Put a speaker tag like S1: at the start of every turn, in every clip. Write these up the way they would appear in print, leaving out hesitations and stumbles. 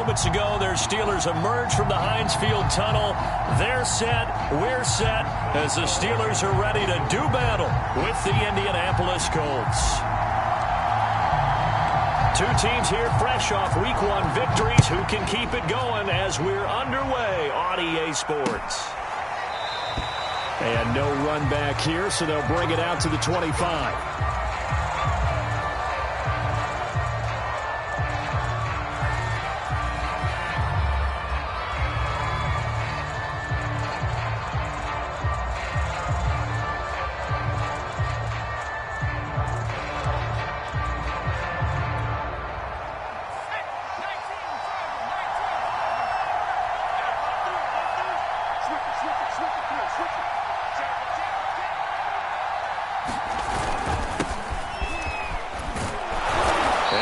S1: moments ago, their Steelers emerge from the Heinz Field tunnel. They're set, we're set, as the Steelers are ready to do battle with the Indianapolis Colts. Two teams here fresh off Week 1 victories. Who can keep it going as we're underway on EA Sports? And no run back here, so they'll bring it out to the 25.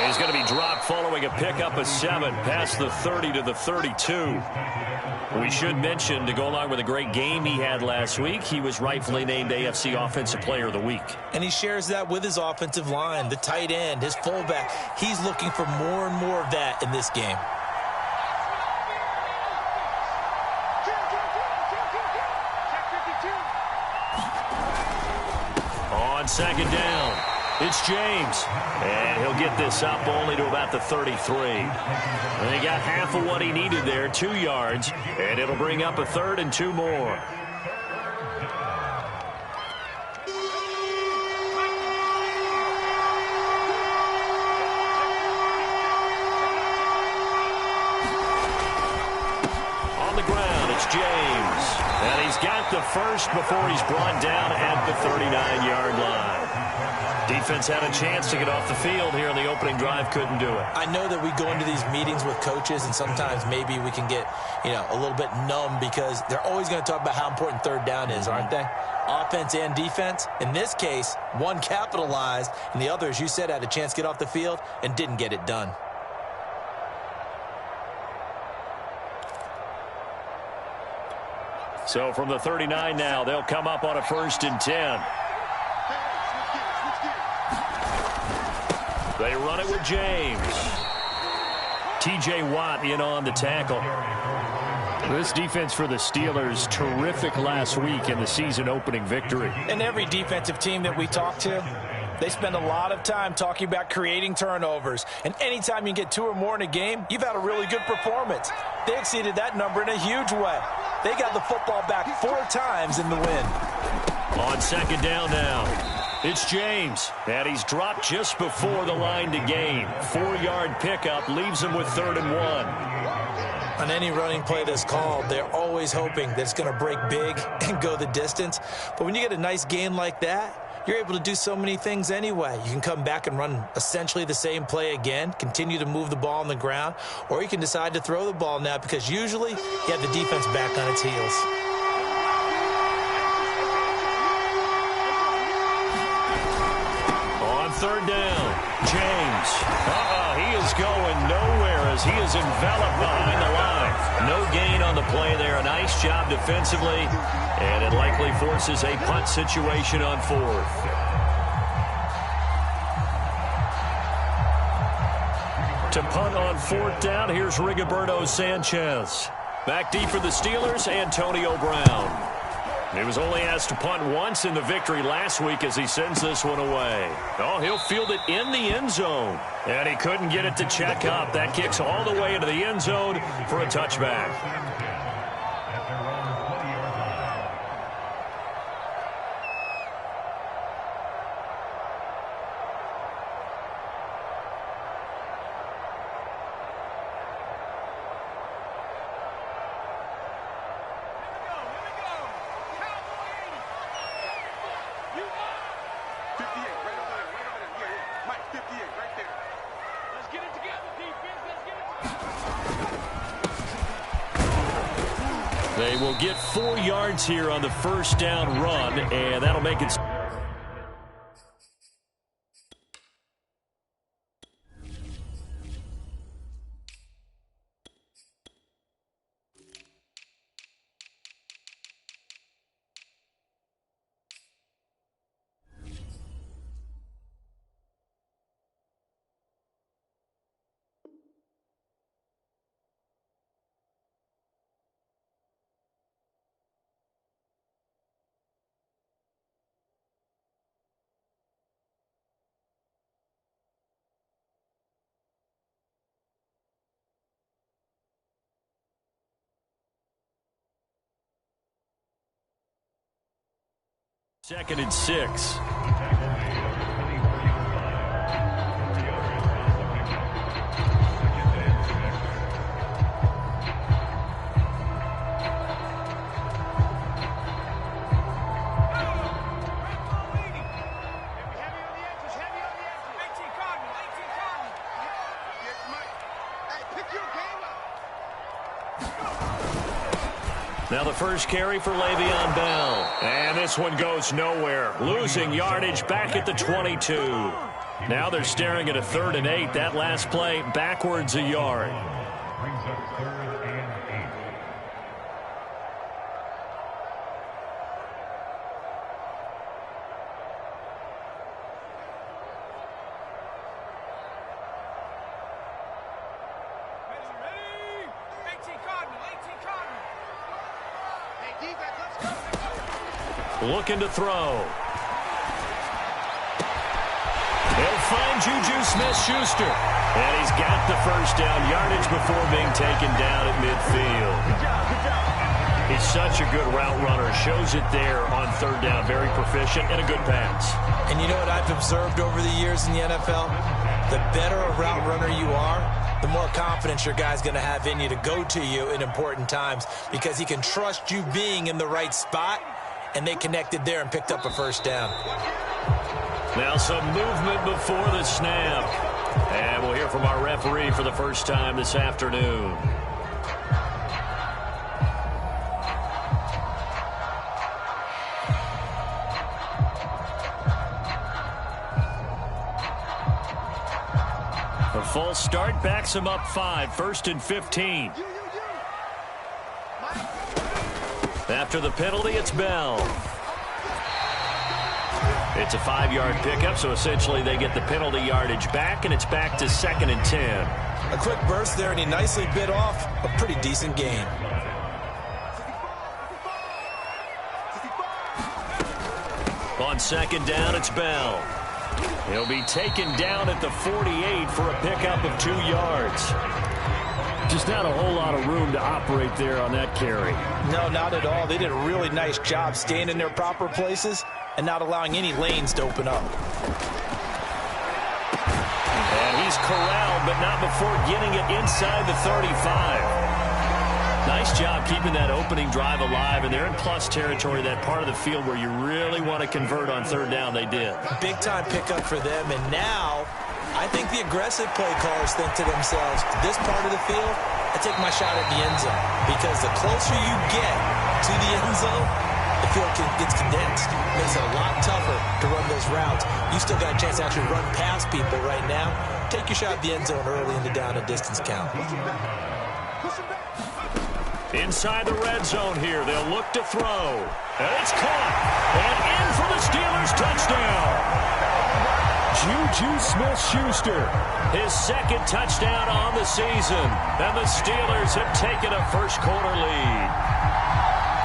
S1: He's going to be dropped following a pickup of 7 past the 30 to the 32. We should mention, to go along with a great game he had last week, he was rightfully named AFC Offensive Player of the Week.
S2: And he shares that with his offensive line, the tight end, his fullback. He's looking for more and more of that in this game.
S1: On second down, it's James. And he'll get this up only to about the 33. And he got half of what he needed there, 2 yards. And it'll bring up a 3rd and 2 more. On the ground, it's James. And he's got the first before he's brought down at the 39-yard line. Defense had a chance to get off the field here in the opening drive, couldn't do it.
S2: I know that we go into these meetings with coaches, and sometimes maybe we can get, a little bit numb because they're always going to talk about how important 3rd down is, aren't they? Offense and defense. In this case, one capitalized, and the other, as you said, had a chance to get off the field and didn't get it done.
S1: So from the 39 now, they'll come up on a 1st and 10. They run it with James. T.J. Watt in on the tackle. This defense for the Steelers, terrific last week in the season-opening victory.
S3: And every defensive team that we talk to, they spend a lot of time talking about creating turnovers. And anytime you get 2 or more in a game, you've had a really good performance. They exceeded that number in a huge way. They got the football back 4 times in the win.
S1: On second down now. It's James, and he's dropped just before the line to gain. 4-yard pickup leaves him with 3rd and 1.
S2: On any running play that's called, they're always hoping that it's going to break big and go the distance. But when you get a nice gain like that, you're able to do so many things anyway. You can come back and run essentially the same play again, continue to move the ball on the ground, or you can decide to throw the ball now because usually you have the defense back on its heels.
S1: On 3rd down, James. He is going nowhere as he is enveloped behind the line. No gain on the play there. A nice job defensively, and it likely forces a punt situation on 4th. To punt on 4th down, here's Rigoberto Sanchez. Back deep for the Steelers, Antonio Brown. He was only asked to punt once in the victory last week as he sends this one away. Oh, he'll field it in the end zone. And he couldn't get it to check up. That kicks all the way into the end zone for a touchback. They will get 4 yards here on the 1st down run, and that'll make it 2nd and 6. Now the first carry for Le'Veon Bell. And this one goes nowhere. Losing yardage back at the 22. Now they're staring at a 3rd and 8. That last play backwards a yard.
S4: Brings up 3rd and 8.
S1: Looking to throw. He'll find Juju Smith-Schuster. And he's got the first down yardage before being taken down at midfield. He's such a good route runner. Shows it there on 3rd down. Very proficient and a good pass.
S2: And you know what I've observed over the years in the NFL? The better a route runner you are, the more confidence your guy's going to have in you to go to you in important times because he can trust you being in the right spot. And they connected there and picked up a first down.
S1: Now some movement before the snap. And we'll hear from our referee for the first time this afternoon. A false start backs him up 5. 1st and 15. After the penalty, it's Bell. It's a 5-yard pickup, so essentially they get the penalty yardage back, and it's back to 2nd and 10.
S2: A quick burst there, and he nicely bit off a pretty decent gain.
S1: On 2nd down, it's Bell. He'll be taken down at the 48 for a pickup of 2 yards. Just not a whole lot of room to operate there on that carry.
S3: No, not at all. They did a really nice job staying in their proper places and not allowing any lanes to open up.
S1: And he's corralled, but not before getting it inside the 35. Nice job keeping that opening drive alive, and they're in plus territory, that part of the field where you really want to convert on 3rd down. They did.
S2: Big-time pickup for them, and now I think the aggressive play callers think to themselves, this part of the field, I take my shot at the end zone. Because the closer you get to the end zone, the field gets condensed. Makes it a lot tougher to run those routes. You still got a chance to actually run past people right now. Take your shot at the end zone early in the down and distance count.
S1: Inside the red zone here, they'll look to throw. And it's caught. And in for the Steelers touchdown. Juju Smith-Schuster, his 2nd touchdown on the season. And the Steelers have taken a first-quarter lead.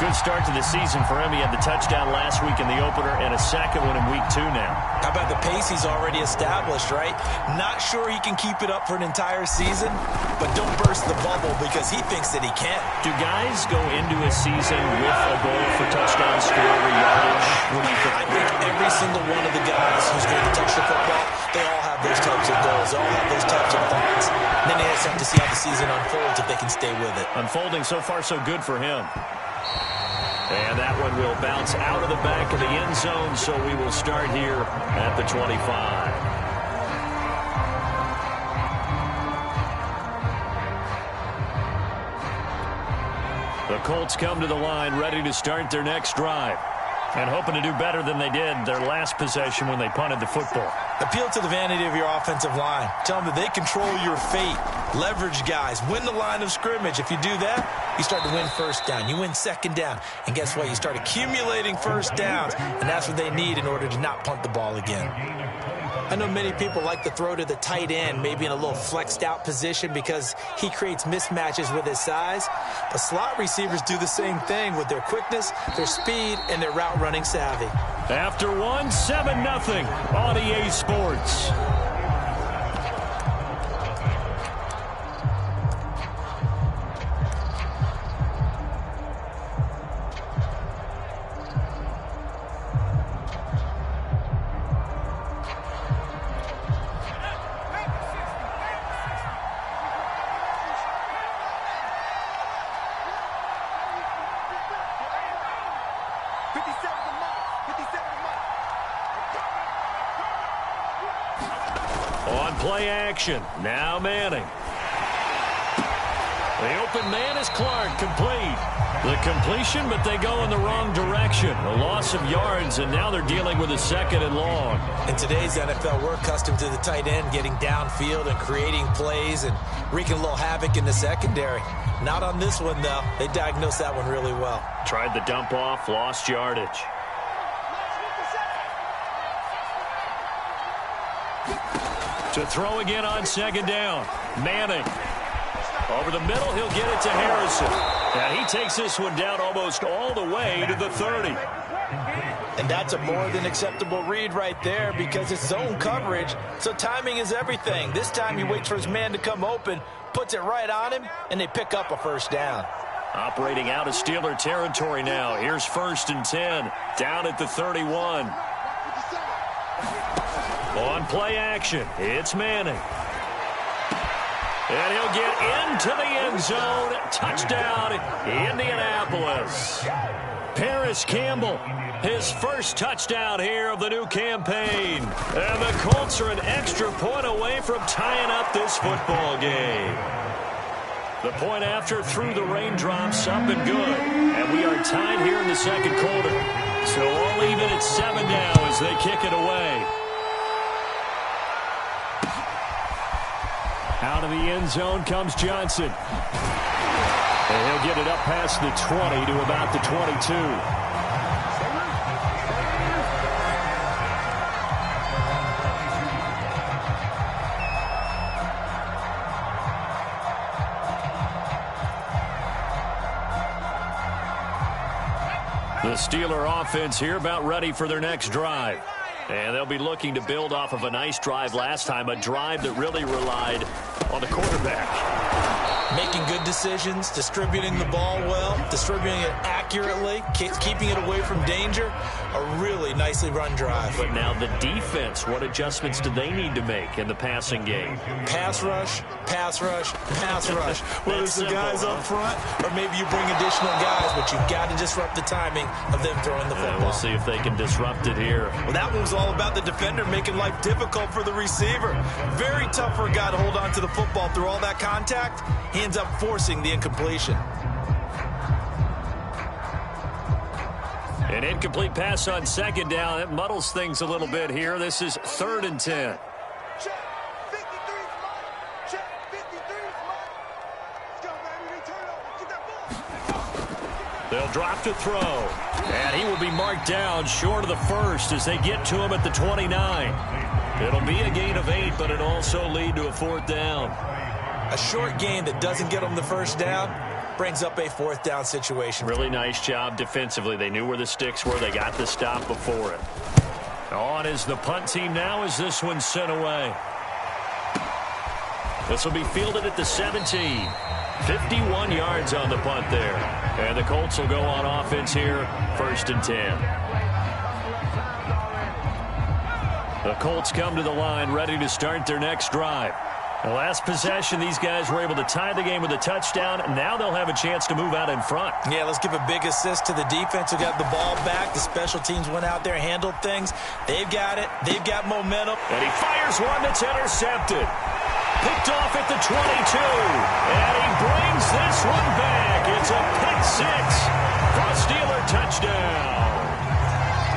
S1: Good start to the season for him. He had the touchdown last week in the opener and a second one in week 2 now.
S2: How about the pace he's already established, right? Not sure he can keep it up for an entire season, but don't burst the bubble because he thinks that he can.
S1: Do guys go into a season with a goal for touchdown score or yardage? What do you think?
S2: I think every single one of the guys who's going to touch the football, they all have those types of goals. They all have those types of thoughts. And then they just have to see how the season unfolds if they can stay with it.
S1: Unfolding so far so good for him. And that one will bounce out of the back of the end zone, so we will start here at the 25. The Colts come to the line ready to start their next drive. And hoping to do better than they did their last possession when they punted the football.
S2: Appeal to the vanity of your offensive line. Tell them that they control your fate. Leverage guys. Win the line of scrimmage. If you do that, you start to win first down. You win 2nd down. And guess what? You start accumulating first downs. And that's what they need in order to not punt the ball again. I know many people like to throw to the tight end, maybe in a little flexed out position because he creates mismatches with his size. But slot receivers do the same thing with their quickness, their speed, and their route running savvy.
S1: After 7-0 on EA Sports. play action. Now Manning. The open man is Clark, complete. The completion, but they go in the wrong direction. A loss of yards, and now they're dealing with a 2nd and long.
S2: In today's NFL, we're accustomed to the tight end getting downfield and creating plays and wreaking a little havoc in the secondary. Not on this one, though. They diagnosed that one really well.
S1: Tried the dump off, lost yardage. To throw again on 2nd down. Manning. Over the middle, he'll get it to Harrison. And he takes this one down almost all the way to the 30.
S3: And that's a more than acceptable read right there because it's zone coverage, so timing is everything. This time he waits for his man to come open, puts it right on him, and they pick up a 1st down.
S1: Operating out of Steeler territory now. Here's 1st and 10, down at the 31. On play action, it's Manning. And he'll get into the end zone. Touchdown, Indianapolis. Paris Campbell, his first touchdown here of the new campaign. And the Colts are an extra point away from tying up this football game. The point after through the raindrops, up and good. And we are tied here in the 2nd quarter. So all even at 7 now as they kick it away. Out of the end zone comes Johnson. And he'll get it up past the 20 to about the 22. The Steeler offense here about ready for their next drive. And they'll be looking to build off of a nice drive last time, a drive that really relied on the quarterback.
S2: Making good decisions, distributing the ball well, distributing it accurately, keeping it away from danger. A really nicely run drive.
S1: But now the defense, what adjustments do they need to make in the passing game?
S2: Pass rush, pass rush, pass rush. Whether it's the guys up front or maybe you bring additional guys, but you've got to disrupt the timing of them throwing the football.
S1: We'll see if they can disrupt it here.
S3: Well, that one was all about the defender making life difficult for the receiver. Very tough for a guy to hold on to the football through all that contact. He ends up forcing the incompletion.
S1: An incomplete pass on 2nd down. That muddles things a little bit here. This is 3rd and 10. They'll drop to throw. And he will be marked down short of the 1st as they get to him at the 29. It'll be a gain of 8, but it'll also lead to a 4th down.
S2: A short gain that doesn't get them the 1st down brings up a 4th down situation.
S1: Really nice job defensively. They knew where the sticks were. They got the stop before it. On is the punt team now as this one's sent away. This will be fielded at the 17. 51 yards on the punt there. And the Colts will go on offense here, 1st and 10. The Colts come to the line ready to start their next drive. The last possession, these guys were able to tie the game with a touchdown. Now they'll have a chance to move out in front.
S2: Yeah, let's give a big assist to the defense who got the ball back. The special teams went out there, handled things. They've got it. They've got momentum.
S1: And he fires one that's intercepted. Picked off at the 22. And he brings this one back. It's a pick 6 for a Steeler touchdown.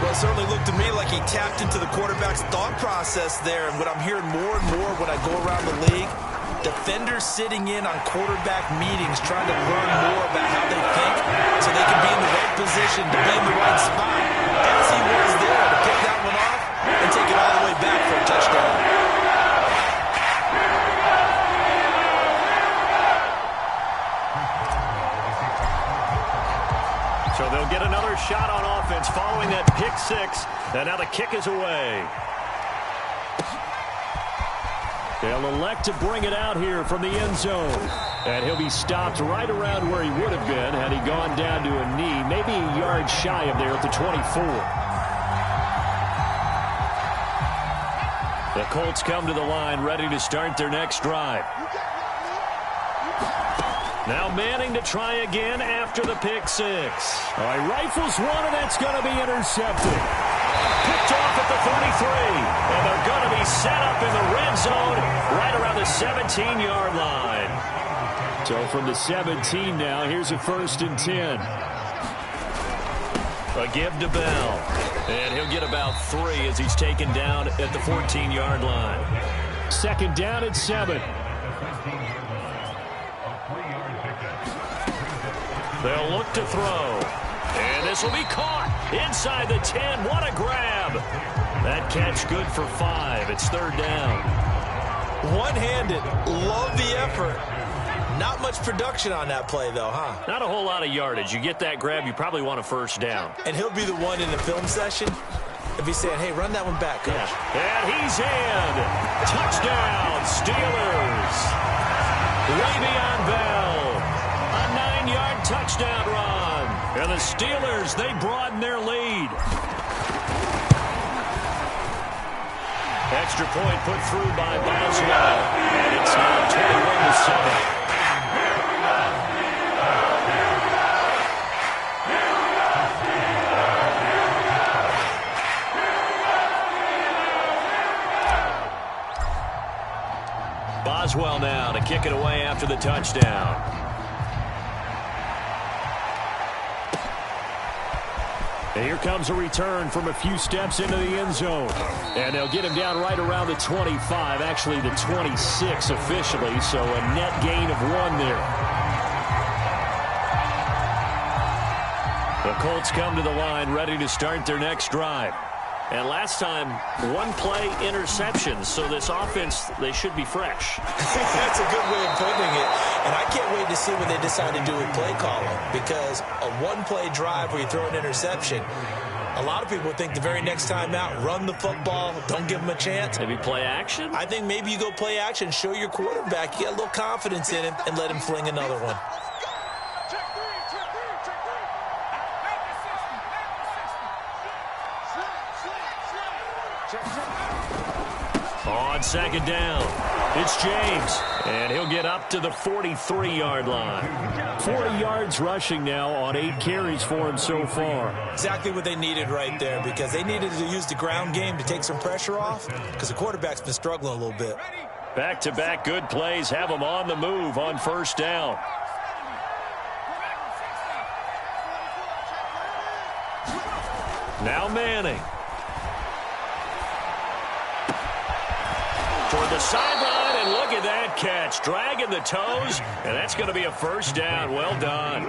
S3: Well, it certainly looked to me like he tapped into the quarterback's thought process there. And what I'm hearing more and more when I go around the league, defenders sitting in on quarterback meetings trying to learn more about how they think so they can be in the right position to be in the right spot. As he was there to pick that one off and take it all the way back for a touchdown.
S1: So they'll get another shot on offense following that pick 6. And now the kick is away. They'll elect to bring it out here from the end zone. And he'll be stopped right around where he would have been had he gone down to a knee, maybe a yard shy of there at the 24. The Colts come to the line ready to start their next drive. Now Manning to try again after the pick 6. All right, rifles one, and that's going to be intercepted. Picked off at the 33. And they're going to be He's set up in the red zone right around the 17-yard line.
S5: So from the 17 now, here's a 1st and 10.
S1: A give to Bell. And he'll get about 3 as he's taken down at the 14-yard line.
S5: 2nd down at 7.
S1: They'll look to throw. And this will be caught inside the 10. What a grab. That catch good for 5. It's 3rd down.
S2: One-handed. Love the effort. Not much production on that play, though, huh?
S1: Not a whole lot of yardage. You get that grab, you probably want a 1st down.
S2: And he'll be the one in the film session if he's saying, hey, run that one back, coach.
S1: Yeah. And he's in. Touchdown, Steelers. Way beyond Bell. A 9-yard touchdown run. And the Steelers, they broaden their lead. Extra point put through by Boswell. And it's now 21-7. Boswell now to kick it away after the touchdown.
S5: And here comes a return from a few steps into the end zone. And they'll get him down right around the 25, actually the 26 officially, so a net gain of 1 there.
S1: The Colts come to the line ready to start their next drive. And last time, 1-play interceptions, so this offense, they should be fresh.
S2: That's a good way of putting it. And I can't wait to see what they decide to do with play calling, because a 1-play drive where you throw an interception, a lot of people think the very next time out, run the football, don't give them a chance.
S1: Maybe play action?
S2: I think maybe you go play action, show your quarterback, you get a little confidence in him, and let him fling another one.
S1: On 2nd down, it's James, and he'll get up to the 43-yard line.
S5: 40 yards rushing now on 8 carries for him so far.
S2: Exactly what they needed right there, because they needed to use the ground game to take some pressure off, because the quarterback's been struggling a little bit.
S1: Back-to-back good plays have them on the move on 1st down. Now Manning. Toward the sideline, and look at that catch. Dragging the toes, and that's going to be a 1st down. Well done.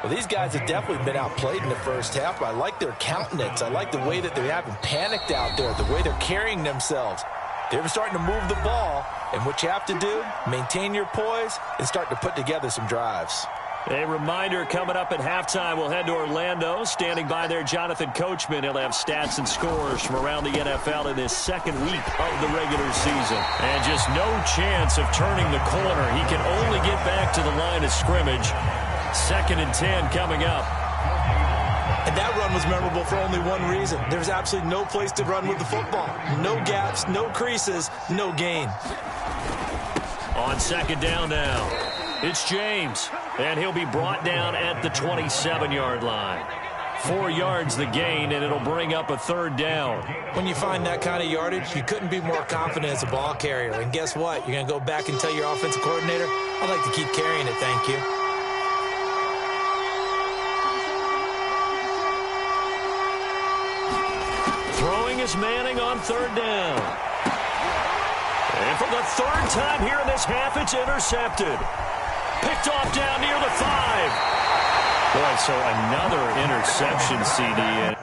S3: Well, these guys have definitely been outplayed in the first half, but I like their countenance. I like the way that they haven't panicked out there, the way they're carrying themselves. They're starting to move the ball, and what you have to do, maintain your poise and start to put together some drives.
S1: A reminder coming up at halftime, we'll head to Orlando. Standing by there, Jonathan Coachman. He'll have stats and scores from around the NFL in this 2nd week of the regular season. And just no chance of turning the corner. He can only get back to the line of scrimmage. 2nd and 10 coming up.
S2: And that run was memorable for only one reason. There's absolutely no place to run with the football. No gaps, no creases, no gain.
S1: On 2nd down now, it's James. And he'll be brought down at the 27-yard line. 4 yards the gain, and it'll bring up a 3rd down.
S2: When you find that kind of yardage, you couldn't be more confident as a ball carrier. And guess what? You're going to go back and tell your offensive coordinator, I'd like to keep carrying it, thank you.
S1: Throwing is Manning on 3rd down. And for the 3rd time here in this half, it's intercepted. Picked off down near the 5. Boy, so another interception, CD.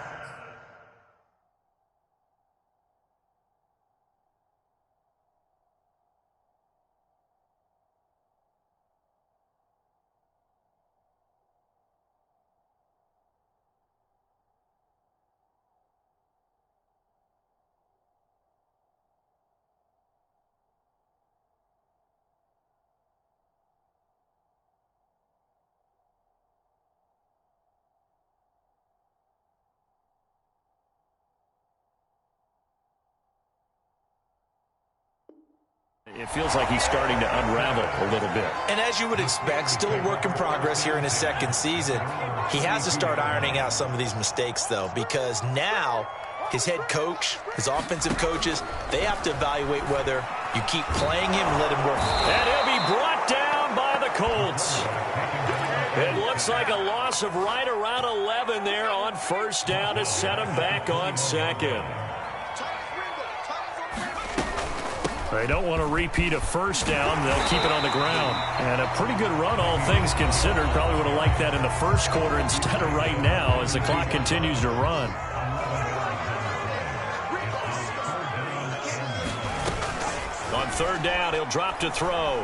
S1: It feels like he's starting to unravel a little bit.
S2: And as you would expect, still a work in progress here in his 2nd season. He has to start ironing out some of these mistakes, though, because now his head coach, his offensive coaches, they have to evaluate whether you keep playing him and let him work.
S1: And he'll be brought down by the Colts. It looks like a loss of right around 11 there on first down to set him back on second. They don't want to repeat a first down. They'll keep it on the ground. And a pretty good run, all things considered. Probably would have liked that in the first quarter instead of right now as the clock continues to run. On third down, he'll drop to throw.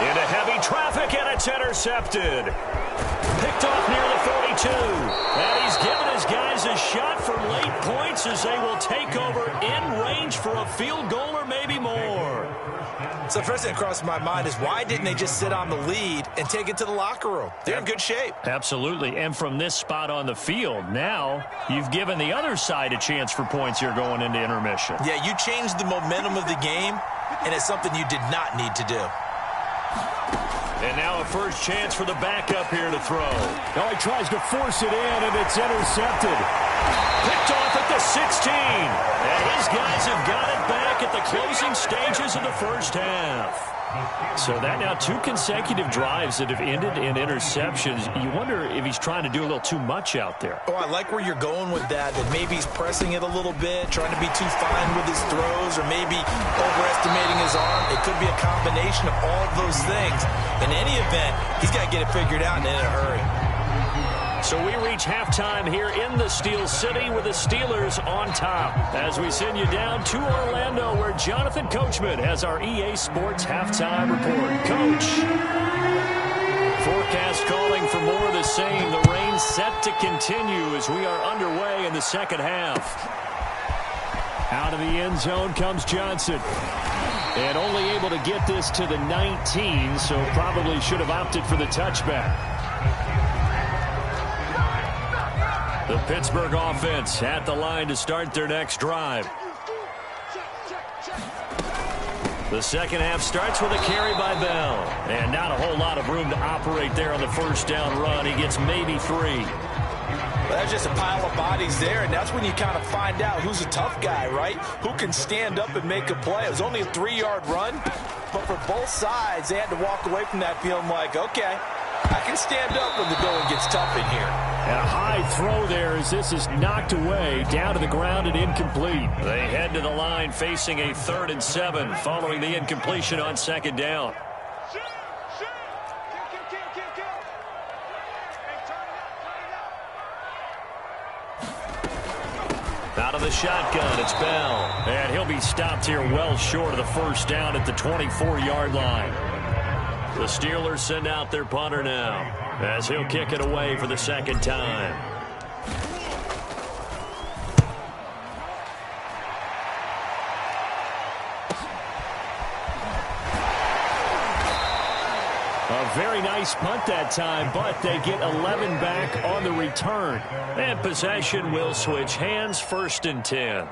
S1: Into heavy traffic, and it's intercepted. Picked off near the 42. And he's given his guys a shot for late points as they will take over in range for a field goal or maybe more.
S2: So the first thing that crossed my mind is why didn't they just sit on the lead and take it to the locker room? They're in good shape.
S1: Absolutely. And from this spot on the field, now you've given the other side a chance for points here going into intermission.
S2: Yeah, you changed the momentum of the game, and it's something you did not need to do.
S1: And now a first chance for the backup here to throw.
S5: Now he tries to force it in, and it's intercepted.
S1: Picked off at the 16. And his guys have got it back at the closing stages of the first half. So that now 2 consecutive drives that have ended in interceptions. You wonder if he's trying to do a little too much out there.
S2: Oh, I like where you're going with that maybe he's pressing it a little bit, trying to be too fine with his throws, or maybe overestimating his arm. It could be a combination of all of those things. In any event, he's got to get it figured out and in a hurry.
S1: So we reach halftime here in the Steel City with the Steelers on top as we send you down to Orlando where Jonathan Coachman has our EA Sports halftime report. Coach, forecast calling for more of the same. The rain set to continue as we are underway in the second half.
S5: Out of the end zone comes Johnson. And only able to get this to the 19, so probably should have opted for the touchback.
S1: The Pittsburgh offense at the line to start their next drive. The second half starts with a carry by Bell. And not a whole lot of room to operate there on the first down run. He gets maybe 3.
S3: Well, there's just a pile of bodies there, and that's when you kind of find out who's a tough guy, right? Who can stand up and make a play. It was only a 3-yard run, but for both sides, they had to walk away from that feeling like, okay, I can stand up when the going gets tough in here.
S5: And a high throw there as this is knocked away, down to the ground and incomplete.
S1: They head to the line facing a 3rd and 7 following the incompletion on second down. Out of the shotgun, it's Bell. And he'll be stopped here well short of the first down at the 24-yard line. The Steelers send out their punter now as he'll kick it away for the second time.
S5: A very nice punt that time, but they get 11 back on the return.
S1: And possession will switch hands, 1st and 10.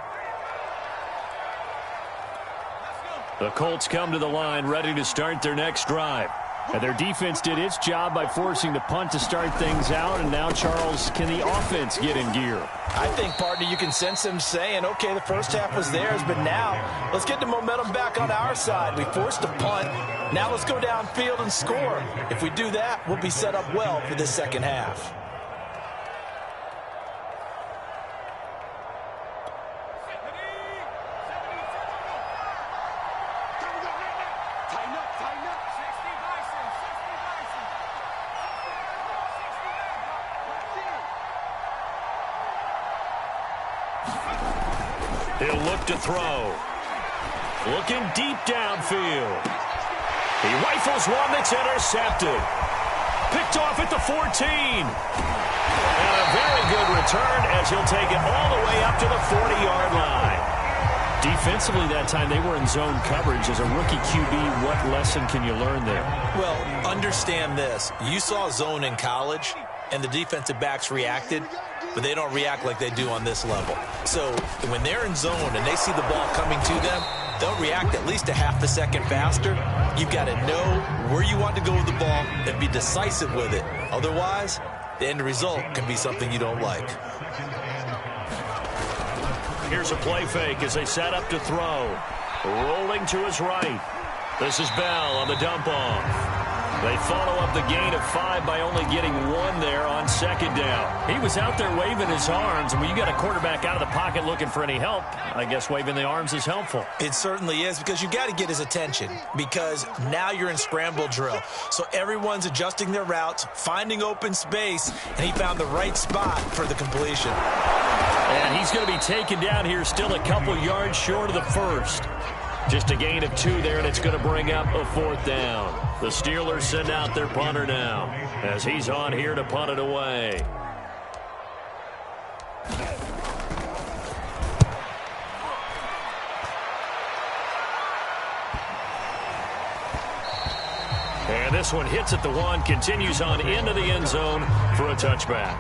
S1: The Colts come to the line ready to start their next drive.
S5: And their defense did its job by forcing the punt to start things out. And now, Charles, can the offense get in gear?
S3: I think, partner, you can sense them saying, okay, the first half was theirs, but now let's get the momentum back on our side. We forced a punt. Now let's go downfield and score. If we do that, we'll be set up well for the second half.
S1: He'll look to throw. Looking deep downfield. He rifles one that's intercepted. Picked off at the 14. And a very good return as he'll take it all the way up to the 40-yard line.
S5: Defensively that time, they were in zone coverage. As a rookie QB, what lesson can you learn there?
S2: Well, understand this. You saw zone in college, and the defensive backs reacted, but they don't react like they do on this level. So when they're in zone and they see the ball coming to them, they'll react at least a half a second faster. You've got to know where you want to go with the ball and be decisive with it. Otherwise, the end result can be something you don't like.
S1: Here's a play fake as they set up to throw. Rolling to his right. This is Bell on the dump off. They follow up the gain of 5 by only getting 1 there on second down. He was out there waving his arms, and when you got a quarterback out of the pocket looking for any help, I guess waving the arms is helpful.
S2: It certainly is, because you got to get his attention, because now you're in scramble drill. So everyone's adjusting their routes, finding open space, and he found the right spot for the completion.
S1: And he's going to be taken down here still a couple yards short of the first. Just a gain of 2 there, and it's going to bring up a 4th down. The Steelers send out their punter now as he's on here to punt it away. And this one hits at the 1, continues on into the end zone for a touchback.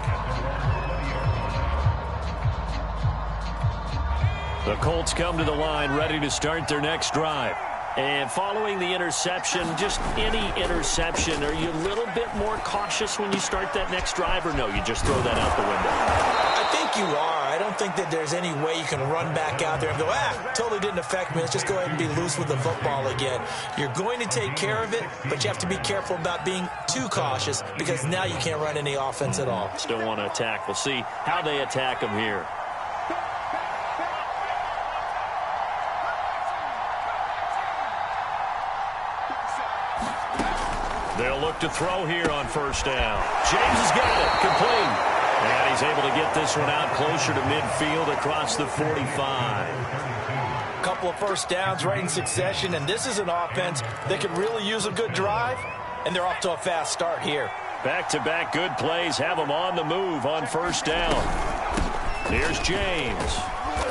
S1: The Colts come to the line ready to start their next drive. And following the interception, just any interception, are you a little bit more cautious when you start that next drive, or no, you just throw that out the window?
S2: I think you are. I don't think that there's any way you can run back out there and go, totally didn't affect me. Let's just go ahead and be loose with the football again. You're going to take care of it, but you have to be careful about being too cautious, because now you can't run any offense at all.
S1: Still want to attack. We'll see how they attack them here. They'll look to throw here on first down. James has got it. Complete. And he's able to get this one out closer to midfield across the 45.
S3: Couple of first downs right in succession, and this is an offense that could really use a good drive, and they're off to a fast start here.
S1: Back-to-back good plays have them on the move on first down. Here's James.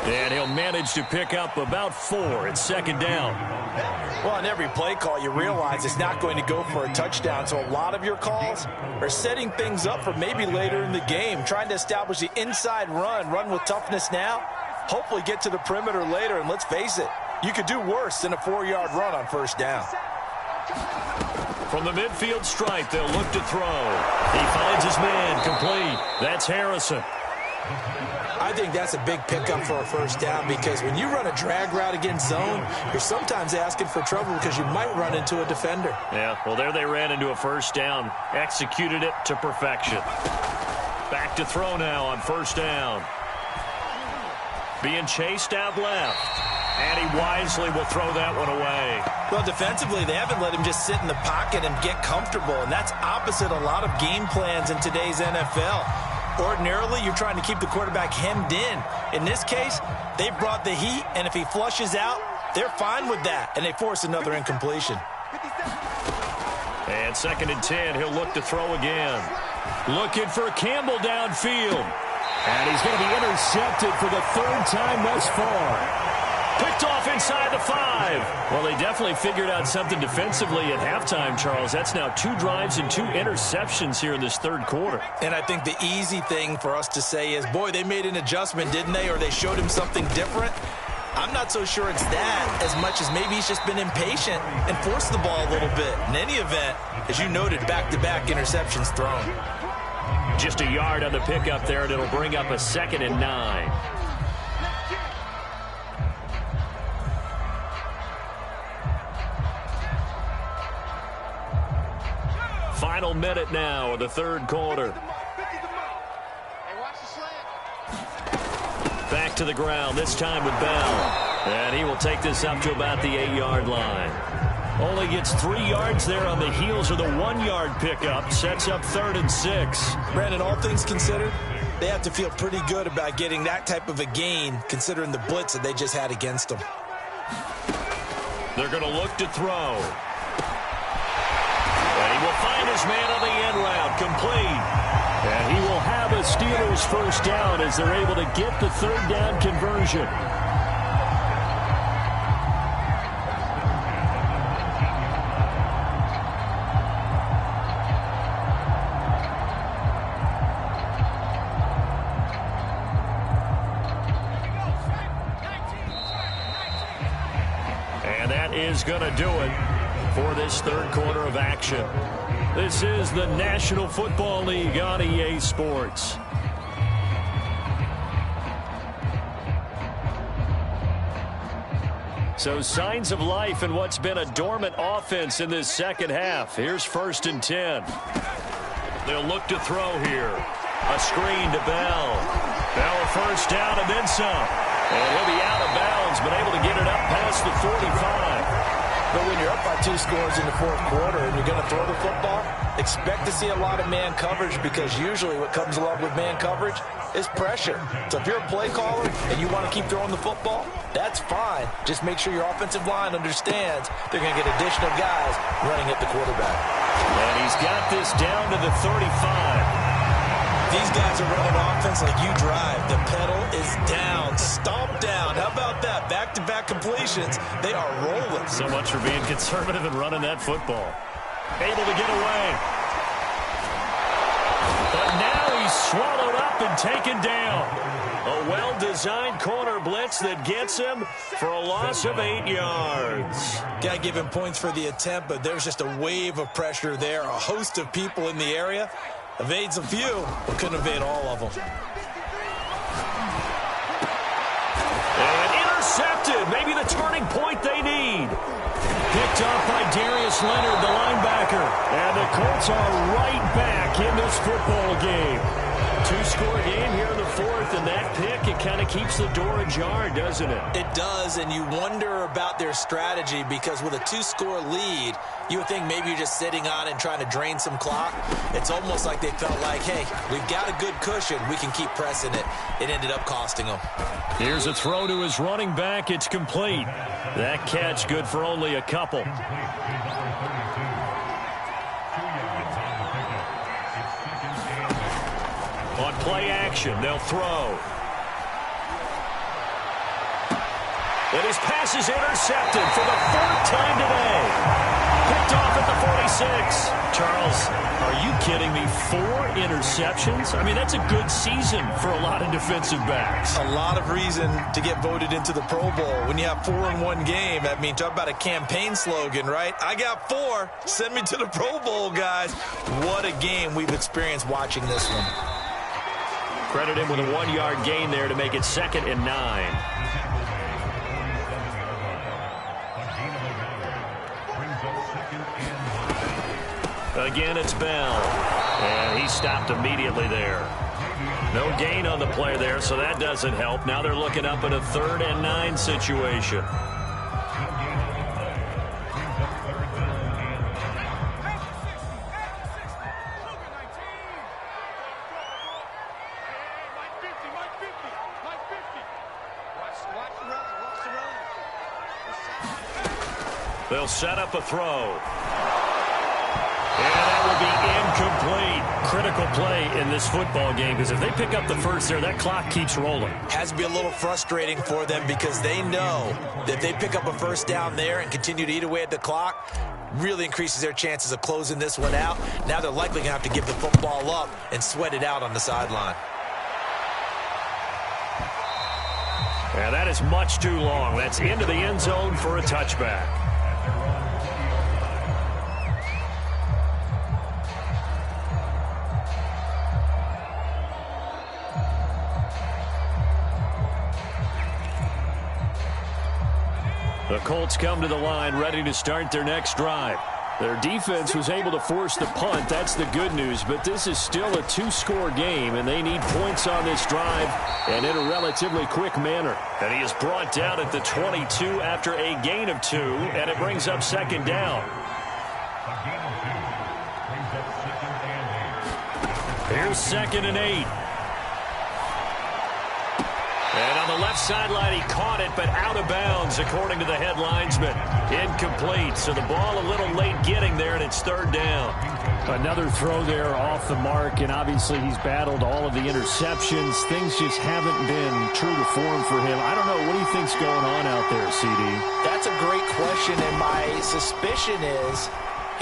S1: And he'll manage to pick up about 4 at second down.
S3: Well, on every play call, you realize it's not going to go for a touchdown, so a lot of your calls are setting things up for maybe later in the game, trying to establish the inside run with toughness now, hopefully get to the perimeter later, and let's face it, you could do worse than a 4-yard run on first down.
S1: From the midfield stripe, they'll look to throw. He finds his man, complete. That's Harrison.
S2: I think that's a big pickup for a first down, because when you run a drag route against zone, you're sometimes asking for trouble because you might run into a defender.
S1: Yeah, well, there they ran into a first down. Executed it to perfection. Back to throw now on first down. Being chased out left. And he wisely will throw that one away.
S3: Well, defensively, they haven't let him just sit in the pocket and get comfortable, and that's opposite a lot of game plans in today's NFL. Ordinarily, you're trying to keep the quarterback hemmed in. In this case, they brought the heat, and if he flushes out, they're fine with that, and they force another incompletion.
S1: And 2nd and 10, he'll look to throw again. Looking for Campbell downfield. And he's going to be intercepted for the 3rd time thus far. Picked off inside the 5. Well, they definitely figured out something defensively at halftime, Charles. That's now 2 drives and 2 interceptions here in this 3rd quarter.
S2: And I think the easy thing for us to say is, boy, they made an adjustment, didn't they? Or they showed him something different. I'm not so sure it's that as much as maybe he's just been impatient and forced the ball a little bit. In any event, as you noted, back-to-back interceptions thrown.
S1: Just a yard on the pickup there, and it'll bring up a 2nd and 9. Final minute now of the 3rd quarter. Back to the ground, this time with Bell. And he will take this up to about the 8-yard line. Only gets 3 yards there on the heels of the 1-yard pickup. Sets up 3rd and 6.
S2: Brandon, all things considered, they have to feel pretty good about getting that type of a gain, considering the blitz that they just had against them.
S1: They're going to look to throw. And he will find his man on the end route, complete. And he will have a Steelers first down as they're able to get the 3rd down conversion. And that is going to do it for this third quarter of action. This is the National Football League on EA Sports. So signs of life in what's been a dormant offense in this second half. Here's 1st and 10. They'll look to throw here. A screen to Bell. Bell a first down and then some. And he'll be out of bounds, but able to get it up past the 45.
S3: But when you're up by 2 scores in the fourth quarter and you're going to throw the football, expect to see a lot of man coverage, because usually what comes along with man coverage is pressure. So if you're a play caller and you want to keep throwing the football, that's fine. Just make sure your offensive line understands they're going to get additional guys running at the quarterback.
S1: And he's got this down to the 35.
S2: These guys are running offense like you drive. The pedal is down, stomp down. How about that? Back-to-back completions. They are rolling.
S1: So much for being conservative and running that football. Able to get away. But now he's swallowed up and taken down. A well-designed corner blitz that gets him for a loss of 8 yards.
S2: Got to give him points for the attempt, but there's just a wave of pressure there. A host of people in the area. Evades a few, but couldn't evade all of them.
S1: And intercepted. Maybe the turning point they need. Picked off by Darius Leonard, the linebacker. And the Colts are right back in this football game. 2-score game here in the fourth, and that pick, it kind of keeps the door ajar, doesn't it?
S2: It does, and you wonder about their strategy, because with a 2-score lead, you would think maybe you're just sitting on it and trying to drain some clock. It's almost like they felt like, hey, we've got a good cushion. We can keep pressing it. It ended up costing them.
S1: Here's a throw to his running back. It's complete. That catch good for only a couple. On play action, they'll throw. And his pass is intercepted for the 4th time today. Picked off at the 46. Charles, are you kidding me? 4 interceptions? I mean, that's a good season for a lot of defensive backs.
S2: A lot of reason to get voted into the Pro Bowl. When you have 4 in one game, I mean, talk about a campaign slogan, right? I got 4. Send me to the Pro Bowl, guys. What a game we've experienced watching this one.
S1: Credit him with a 1-yard gain there to make it 2nd and 9. Again, it's Bell. And he stopped immediately there. No gain on the play there, so that doesn't help. Now they're looking up at a 3rd and 9 situation. They'll set up a throw. And that will be incomplete. Critical play in this football game, because if they pick up the first there, that clock keeps rolling.
S2: Has to be a little frustrating for them, because they know that if they pick up a first down there and continue to eat away at the clock, really increases their chances of closing this one out. Now they're likely going to have to give the football up and sweat it out on the sideline.
S1: And that is much too long. That's into the end zone for a touchback. The Colts come to the line ready to start their next drive. Their defense was able to force the punt. That's the good news. But this is still a 2-score game, and they need points on this drive and in a relatively quick manner. And he is brought down at the 22 after a gain of 2, and it brings up 2nd down. Here's 2nd and 8. And on the left sideline, he caught it, but out of bounds, according to the head linesman. Incomplete, so the ball a little late getting there, and it's 3rd down.
S5: Another throw there off the mark, and obviously he's battled all of the interceptions. Things just haven't been true to form for him. I don't know. What do you think's going on out there, CD?
S3: That's a great question, and my suspicion is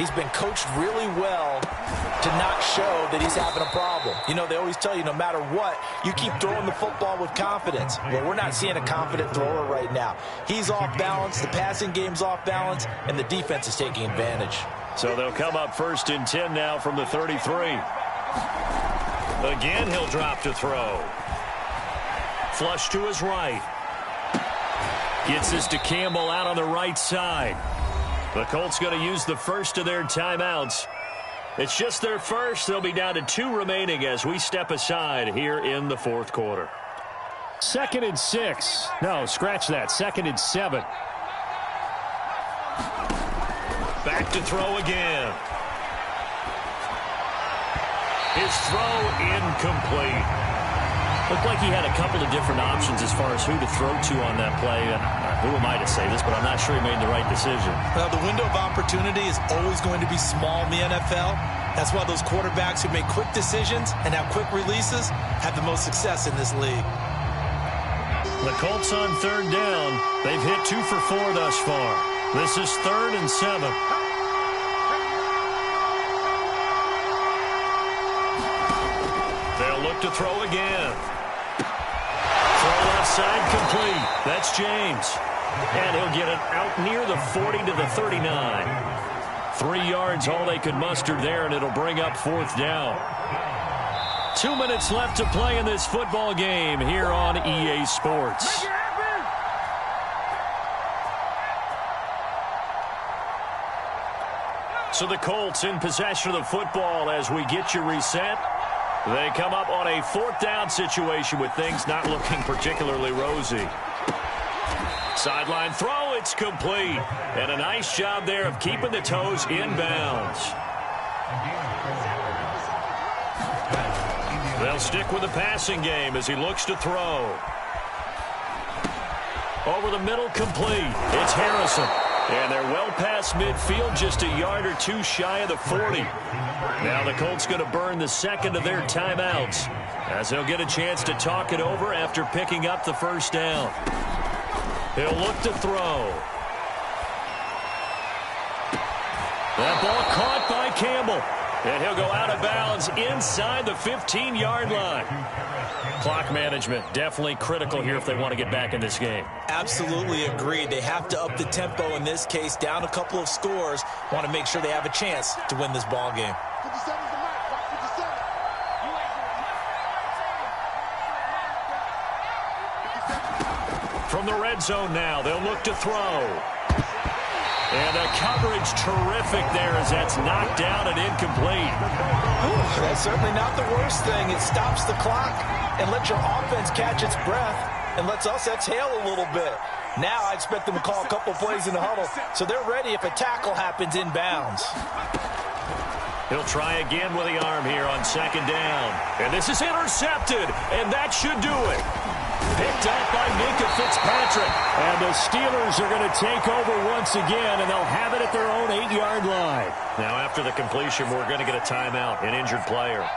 S3: He's been coached really well to not show that he's having a problem. You know, they always tell you no matter what, you keep throwing the football with confidence. Well, we're not seeing a confident thrower right now. He's off balance, the passing game's off balance, and the defense is taking advantage.
S1: So they'll come up 1st and 10 now from the 33. Again, he'll drop to throw. Flush to his right. Gets this to Campbell out on the right side. The Colts going to use the first of their timeouts. It's just their first. They'll be down to 2 remaining as we step aside here in the 4th quarter.
S5: 2nd and 6. No, scratch that. 2nd and 7.
S1: Back to throw again. His throw incomplete.
S5: Looked like he had a couple of different options as far as who to throw to on that play. Who am I to say this, but I'm not sure he made the right decision.
S2: Well, the window of opportunity is always going to be small in the NFL. That's why those quarterbacks who make quick decisions and have quick releases have the most success in this league.
S1: The Colts on 3rd down. They've hit 2 for 4 thus far. This is 3rd and 7. They'll look to throw again. Throw left side complete. That's James. And he'll get it out near the 40 to the 39. 3 yards all they could muster there, and it'll bring up 4th down. 2 minutes left to play in this football game here on EA Sports. So the Colts in possession of the football as we get you reset. They come up on a 4th down situation with things not looking particularly rosy. Sideline throw, it's complete. And a nice job there of keeping the toes in bounds. They'll stick with the passing game as he looks to throw. Over the middle, complete. It's Harrison. And they're well past midfield, just a yard or 2 shy of the 40. Now the Colts going to burn the 2nd of their timeouts as they'll get a chance to talk it over after picking up the 1st down. He'll look to throw. That ball caught by Campbell. And he'll go out of bounds inside the 15-yard line. Clock management definitely critical here if they want to get back in this game.
S2: Absolutely agreed. They have to up the tempo in this case, down a couple of scores. Want to make sure they have a chance to win this ball game.
S1: From the red zone now, they'll look to throw. And the coverage terrific there as that's knocked down and incomplete.
S3: That's certainly not the worst thing. It stops the clock and lets your offense catch its breath and lets us exhale a little bit. Now I expect them to call a couple plays in the huddle so they're ready if a tackle happens in bounds.
S1: He'll try again with the arm here on 2nd down. And this is intercepted, and that should do it. Picked up by Minka Fitzpatrick.
S5: And the Steelers are going to take over once again, and they'll have it at their own 8-yard line.
S1: Now after the completion, we're going to get a timeout, an injured player.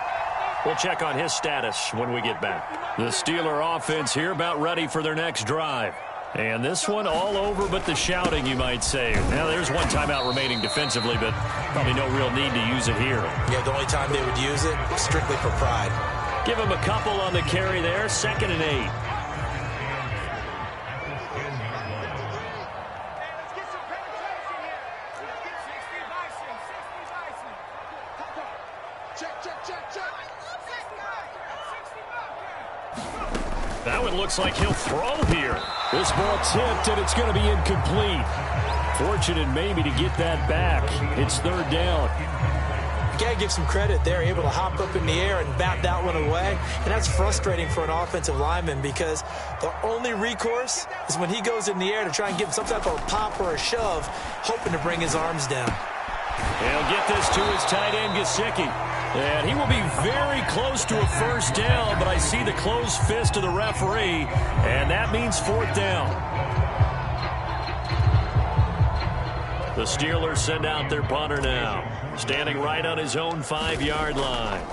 S1: We'll check on his status when we get back. The Steeler offense here about ready for their next drive. And this one all over but the shouting, you might say. Now there's one timeout remaining defensively, but probably no real need to use it here.
S2: Yeah, the only time they would use it, strictly for pride.
S1: Give him a couple on the carry there, 2nd and 8. That one looks like he'll throw here.
S5: This ball tipped, and it's going to be incomplete. Fortunate maybe to get that back. It's 3rd down.
S2: You got to give some credit. They're able to hop up in the air and bat that one away. And that's frustrating for an offensive lineman because the only recourse is when he goes in the air to try and give some type of a pop or a shove, hoping to bring his arms down.
S1: He'll get this to his tight end, Gesicki. And he will be very close to a 1st down, but I see the closed fist of the referee, and that means 4th down. The Steelers send out their punter now, standing right on his own 5-yard line.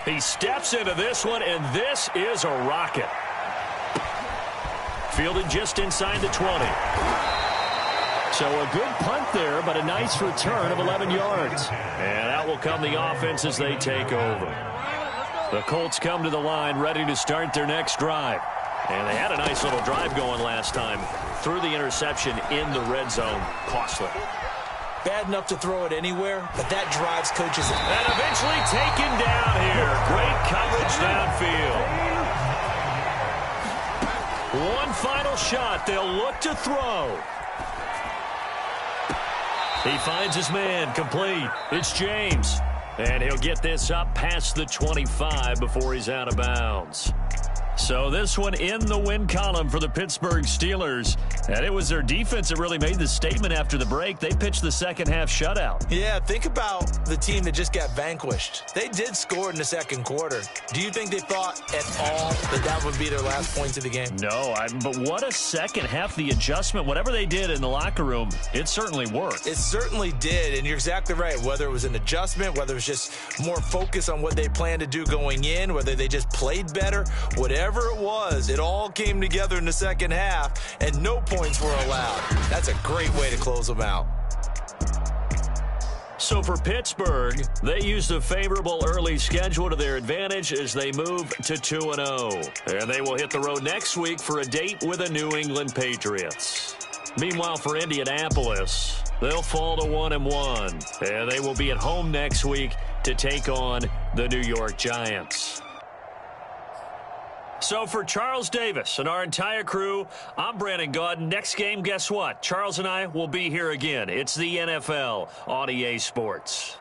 S1: He steps into this one, and this is a rocket. Fielded just inside the 20.
S5: So a good punt there, but a nice return of 11 yards.
S1: And out will come the offense as they take over. The Colts come to the line ready to start their next drive. And they had a nice little drive going last time. Threw the interception in the red zone. Costly.
S2: Bad enough to throw it anywhere, but that drives coaches.
S1: And eventually taken down here. Great coverage downfield. One final shot. They'll look to throw. He finds his man, complete. It's James. And he'll get this up past the 25 before he's out of bounds. So this one in the win column for the Pittsburgh Steelers. And it was their defense that really made the statement after the break. They pitched the second half shutout.
S2: Yeah, think about the team that just got vanquished. They did score in the second quarter. Do you think they thought at all that that would be their last point of the game?
S1: No, but what a second half. The adjustment, whatever they did in the locker room, it certainly worked.
S2: It certainly did, and you're exactly right. Whether it was an adjustment, whether it was just more focus on what they planned to do going in, whether they just played better, whatever it was, it all came together in the second half, and no points were allowed. That's a great way to close them out.
S1: So for Pittsburgh, they used a favorable early schedule to their advantage as they move to 2-0. And they will hit the road next week for a date with the New England Patriots. Meanwhile, for Indianapolis, they'll fall to 1-1. And they will be at home next week to take on the New York Giants. So for Charles Davis and our entire crew, I'm Brandon Gaudin. Next game, guess what? Charles and I will be here again. It's the NFL on EA Sports.